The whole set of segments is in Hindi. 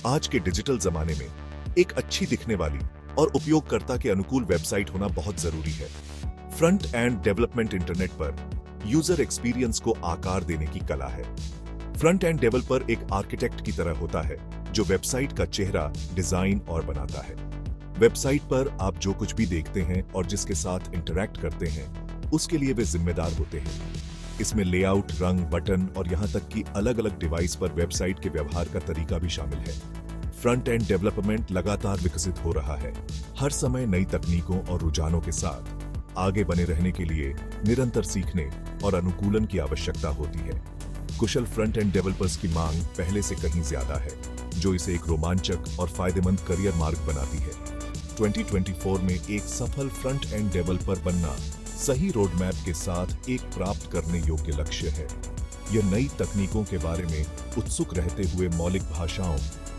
आज के डिजिटल जमाने में एक अच्छी दिखने वाली और उपयोगकर्ता के अनुकूल वेबसाइट होना बहुत जरूरी है। फ्रंट एंड डेवलपमेंट इंटरनेट पर यूजर एक्सपीरियंस को आकार देने की कला है। फ्रंट एंड डेवलपर एक आर्किटेक्ट की तरह होता है जो वेबसाइट का चेहरा, डिजाइन और बनाता है। वेबसाइट पर आप जो कुछ भी देखते हैं और जिसके साथ इंटरैक्ट करते हैं, उसके लिए वे जिम्मेदार होते हैं। इसमें लेआउट, रंग, बटन और यहां तक कि अलग-अलग डिवाइस पर वेबसाइट के व्यवहार का तरीका भी शामिल है। फ्रंट एंड डेवलपमेंट लगातार विकसित हो रहा है। हर समय नई तकनीकों और रुझानों के साथ आगे बने रहने के लिए निरंतर सीखने और अनुकूलन की आवश्यकता होती है। कुशल फ्रंट एंड डेवलपर्स की मांग पहले से कहीं ज्यादा है, जो इसे एक रोमांचक और फायदेमंद करियर मार्ग बनाती है। 2024 में एक सफल फ्रंट एंड डेवलपर बनना सही रोडमैप के साथ एक प्राप्त करने योग्य लक्ष्य है। यह नई तकनीकों के बारे में उत्सुक रहते हुए मौलिक भाषाओं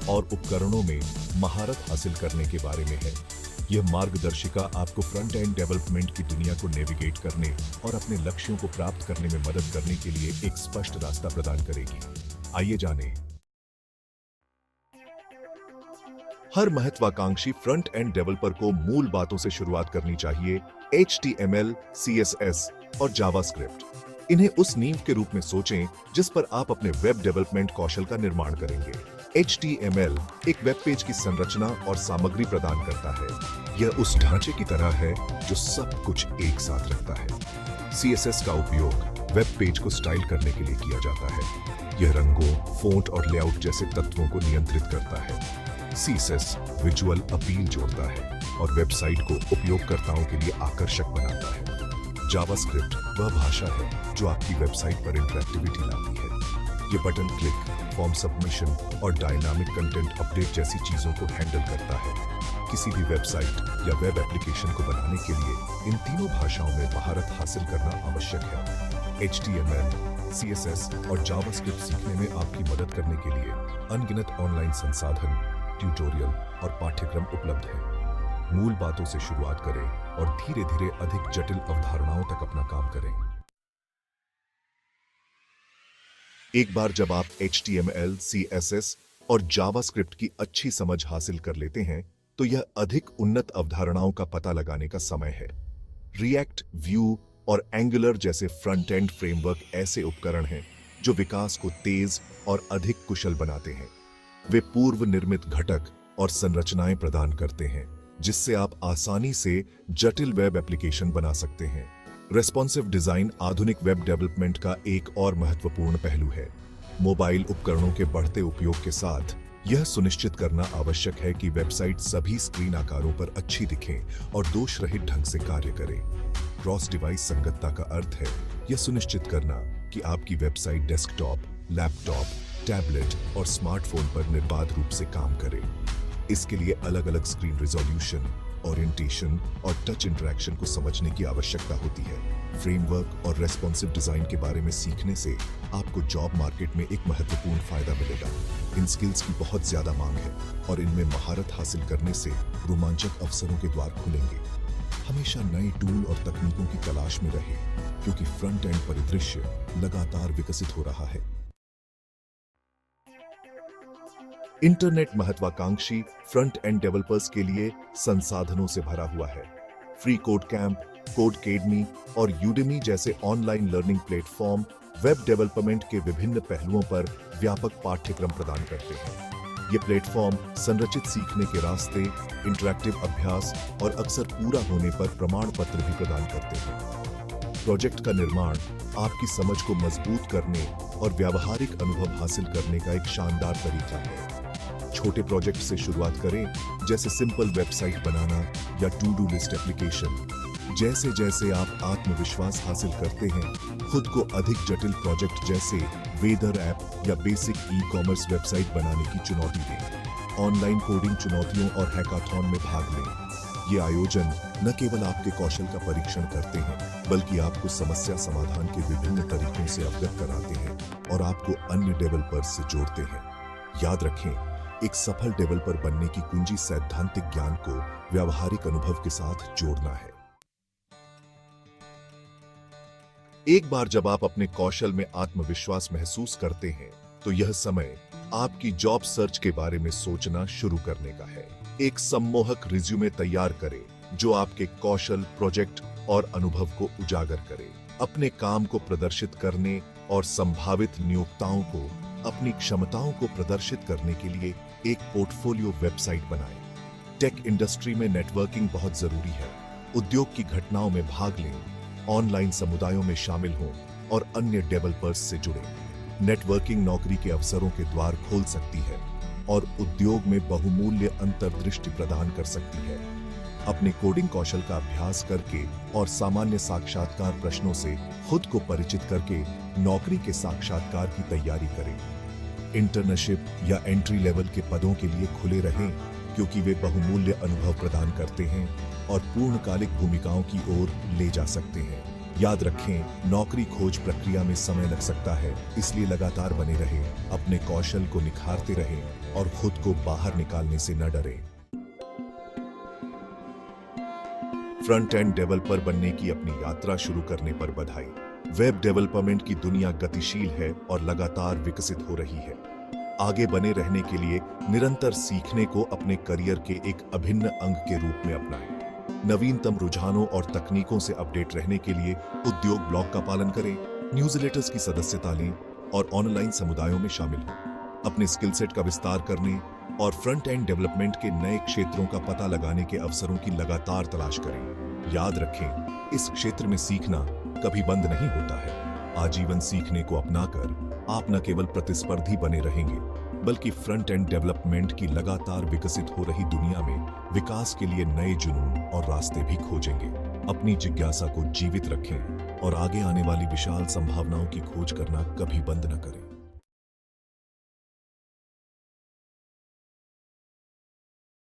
और उपकरणों में महारत हासिल करने के बारे में है। यह मार्गदर्शिका आपको फ्रंट एंड डेवलपमेंट की दुनिया को नेविगेट करने और अपने लक्ष्यों को प्राप्त करने में मदद करने के लिए एक स्पष्ट रास्ता प्रदान करेगी। आइए जानें। हर महत्वाकांक्षी फ्रंट एंड डेवलपर को मूल बातों से शुरुआत करनी चाहिए। HTML, CSS और जावास्क्रिप्ट। इन्हें उस नींव के रूप में सोचें जिस पर आप अपने वेब डेवलपमेंट कौशल का निर्माण करेंगे। HTML एक वेब पेज की संरचना और सामग्री प्रदान करता है। यह उस ढांचे की तरह है जो सब कुछ एक साथ रखता है। CSS का उपयोग वेब पेज को स्टाइल करने के लिए किया जाता है। यह रंगों, फ़ॉन्ट और लेआउट जैसे तत्वों को नियंत्रित करता है। CSS विजुअल अपील जोड़ता है और वेबसाइट को उपयोगकर्ताओं के लिए आकर्षक बनाता है। जावास्क्रिप्ट वह भाषा है जो आपकी वेबसाइट पर इंटरैक्टिविटी लाती है। ये बटन क्लिक, फॉर्म सबमिशन और डायनामिक कंटेंट अपडेट जैसी चीजों को हैंडल करता है। किसी भी वेबसाइट या वेब एप्लीकेशन को बनाने के लिए इन तीनों भाषाओं में महारत हासिल करना आवश्यक है। HTML, CSS और जावास्क्रिप्ट सीखने में आपकी मदद करने के लिए अनगिनत ऑनलाइन संसाधन, ट्यूटोरियल और पाठ्यक्रम उपलब्ध हैं। मूल बातों से शुरुआत करें और धीरे-धीरे अधिक जटिल अवधारणाओं तक अपना काम करें। एक बार जब आप HTML, CSS और जावास्क्रिप्ट की अच्छी समझ हासिल कर लेते हैं, तो यह अधिक उन्नत अवधारणाओं का पता लगाने का समय है। रिएक्ट, व्यू और एंगुलर जैसे फ्रंट एंड फ्रेमवर्क ऐसे उपकरण हैं जो विकास को तेज और अधिक कुशल बनाते हैं। वे पूर्व निर्मित घटक और संरचनाएं प्रदान करते हैं जिससे आप आसानी से जटिल वेब एप्लीकेशन बना सकते हैं। रेस्पॉन्सिव डिजाइन आधुनिक वेब डेवलपमेंट का एक और महत्वपूर्ण पहलू है। मोबाइल उपकरणों के बढ़ते उपयोग के साथ यह सुनिश्चित करना आवश्यक है कि वेबसाइट सभी स्क्रीन आकारों पर अच्छी दिखें और दोष रहित ढंग से कार्य करे। क्रॉस डिवाइस संगतता का अर्थ है यह सुनिश्चित करना कि आपकी वेबसाइट डेस्कटॉप, लैपटॉप, टैबलेट और स्मार्टफोन पर निर्बाध रूप से काम करे। इसके लिए अलग-अलग स्क्रीन रिजोल्यूशन, ओरिएंटेशन और टच इंटरैक्शन को समझने की आवश्यकता होती है। फ्रेमवर्क और रेस्पॉन्सिव डिजाइन के बारे में सीखने से आपको जॉब मार्केट में एक महत्वपूर्ण फायदा मिलेगा। इन स्किल्स की बहुत ज्यादा मांग है और इनमें महारत हासिल करने से रोमांचक अवसरों के द्वार खुलेंगे। हमेशा नए टूल और तकनीकों की तलाश में रहे, क्योंकि फ्रंट एंड परिदृश्य लगातार विकसित हो रहा है। इंटरनेट महत्वाकांक्षी फ्रंट एंड डेवलपर्स के लिए संसाधनों से भरा हुआ है। फ्री कोड कैंप, कोडकेडमी और यूडेमी जैसे online learning platform web development के विभिन्न पहलुओं पर व्यापक पाठ्यक्रम प्रदान करते हैं। ये प्लेटफॉर्म संरचित सीखने के रास्ते, इंटरैक्टिव अभ्यास और अक्सर पूरा होने पर प्रमाण पत्र भी प्रदान करते हैं। प्रोजेक्ट का निर्माण आपकी समझ को मजबूत करने और व्यावहारिक अनुभव हासिल करने का एक शानदार तरीका है। छोटे प्रोजेक्ट से शुरुआत करें, जैसे सिंपल वेबसाइट बनाना या टू डू लिस्ट एप्लीकेशन। जैसे जैसे आप आत्मविश्वास हासिल करते हैं, खुद को अधिक जटिल प्रोजेक्ट जैसे वेदर ऐप या बेसिक ई-कॉमर्स वेबसाइट बनाने की चुनौती दें। ऑनलाइन कोडिंग चुनौतियों और हैकाथॉन में भाग लें। ये आयोजन न केवल आपके कौशल का परीक्षण करते हैं, बल्कि आपको समस्या समाधान के विभिन्न तरीकों से अवगत कराते हैं और आपको अन्य डेवलपर्स से जोड़ते हैं। याद रखें, एक सफल डेवलपर बनने की कुंजी सैद्धांतिक ज्ञान को व्यावहारिक अनुभव के साथ जोड़ना है। एक बार जब आप अपने कौशल में आत्मविश्वास महसूस करते हैं, तो यह समय आपकी जॉब सर्च के बारे में सोचना शुरू करने का है। एक सम्मोहक रिज्यूमे तैयार करें जो आपके कौशल, प्रोजेक्ट और अनुभव को उजागर करे। अपने काम को प्रदर्शित करने और संभावित नियोक्ताओं को अपनी क्षमताओं को प्रदर्शित करने के लिए एक पोर्टफोलियो वेबसाइट बनाएं। टेक इंडस्ट्री में नेटवर्किंग बहुत जरूरी है। उद्योग की घटनाओं में भाग लें, ऑनलाइन समुदायों में शामिल हों और अन्य डेवलपर्स से जुड़ें। नेटवर्किंग नौकरी के अवसरों के द्वार खोल सकती है और उद्योग में बहुमूल्य अंतर्दृष्टि प्रदान कर सकती है। अपने कोडिंग कौशल का अभ्यास करके और सामान्य साक्षात्कार प्रश्नों से खुद को परिचित करके नौकरी के साक्षात्कार की तैयारी करें। इंटर्नशिप या एंट्री लेवल के पदों के लिए खुले रहें क्योंकि वे बहुमूल्य अनुभव प्रदान करते हैं और पूर्णकालिक भूमिकाओं की ओर ले जा सकते हैं। याद रखें, नौकरी खोज प्रक्रिया में समय लग सकता है, इसलिए लगातार बने रहें, अपने कौशल को निखारते रहें और खुद को बाहर निकालने से न डरें। फ्रंट एंड डेवलपर बनने की अपनी यात्रा शुरू करने पर बधाई। वेब डेवलपमेंट की दुनिया गतिशील है और लगातार विकसित हो रही है। आगे बने रहने के लिए निरंतर सीखने को अपने करियर के एक अभिन्न अंग के रूप में अपनाएं। नवीनतम रुझानों और तकनीकों से अपडेट रहने के लिए उद्योग ब्लॉग का पालन करें, न्यूज़लेटर्स की सदस्यता लें और ऑनलाइन समुदायों में शामिल हों। अपने स्किल सेट का विस्तार करने और फ्रंट एंड डेवलपमेंट के नए क्षेत्रों का पता लगाने के अवसरों की लगातार तलाश करें। याद रखें, इस क्षेत्र में सीखना कभी बंद नहीं होता है। आजीवन सीखने को अपनाकर आप न केवल प्रतिस्पर्धी बने रहेंगे, बल्कि फ्रंट एंड डेवलपमेंट की लगातार विकसित हो रही दुनिया में विकास के लिए नए जुनून और रास्ते भी खोजेंगे। अपनी जिज्ञासा को जीवित रखें और आगे आने वाली विशाल संभावनाओं की खोज करना कभी बंद न करें।